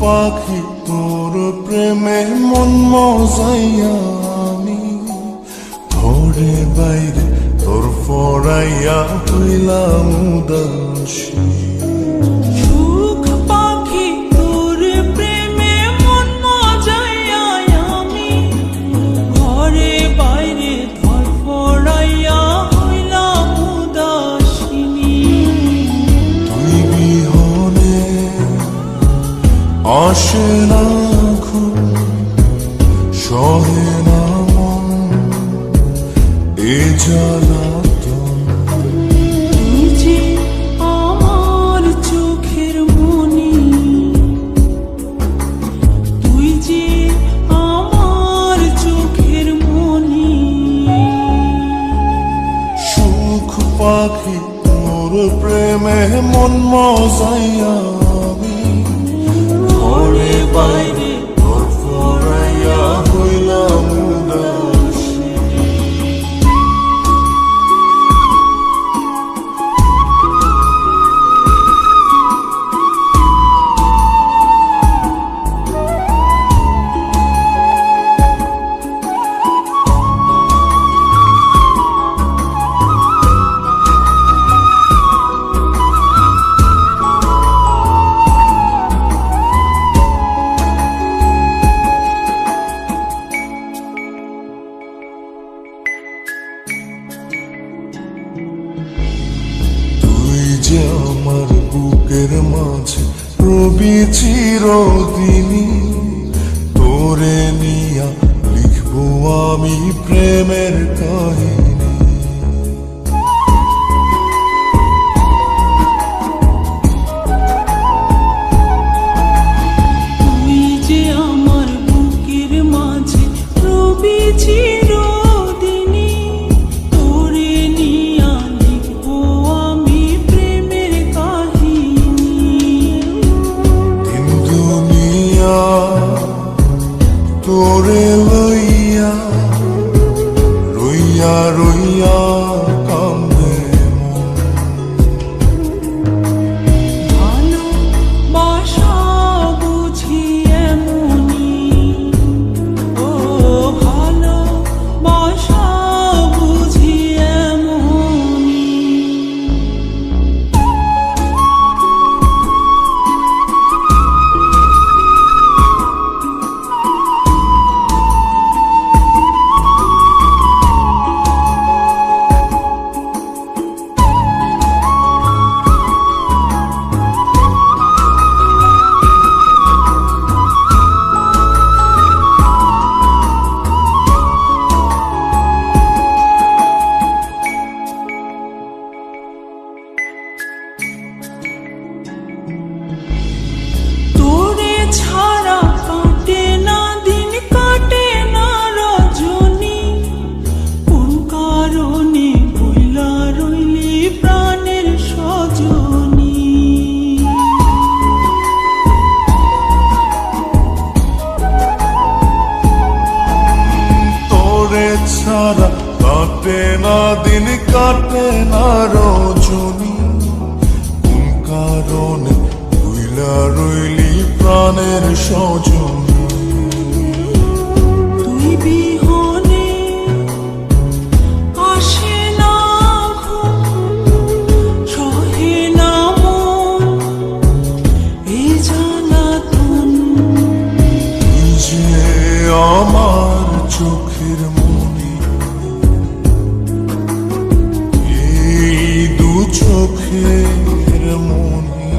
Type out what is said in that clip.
পাখি তোর প্রেমে মন মজাইয়া আমি ঘরে বাইরে তোর ফরাইয়া হইলাম উদাসী। সুখ পাখি তোর প্রেমে মন মজাইয়া আমি ঘরে বাইরে ধর ফরাইয়া হইলাম উদাসিনী। তুই বিহনে আসে না ঘুম, সহে না মন এ জ্বালাতন। তুই যে আমার চোখের মনি, তুই যে আমার চোখের মনি। সুখ পাখি তোর প্রেমে মন মজাইয়া আমি ঘরে বাইরে তোর ফরাইয়া হইলাম উদাসী। যে আমার বুকের মাঝে রবি চিরদিনই, তোরে নিয়া লিখবো আমি প্রেমের কাহিনী। তুই যে আমার বুকের মাঝে রবি চিরদিনই, তোরে নিয়া লিখবো আমি প্রেমের কাহিনী। দিন দুনিয়া তোরে লইয়া রইয়া রইয়া কান্দে মন। ভালোবাসা বুঝি এমনি, ও ভালোবাসা বুঝি এমনি। তোরে ছাড়া কাটে না দিন, কাটে না রজনী। কোন কারণে ভুইলা রইলি প্রাণের সজনী। তোরে ছাড়া কাটে না দিন, কাটে না রজনী। কোন কারণে ভুইলা রইলি প্রাণের সজনী। তুই বিহনে আসে না ঘুম, সহে না মন এ জ্বালাতন। তুই যে আমার চোখের মনি, এই দু চোখের মনি।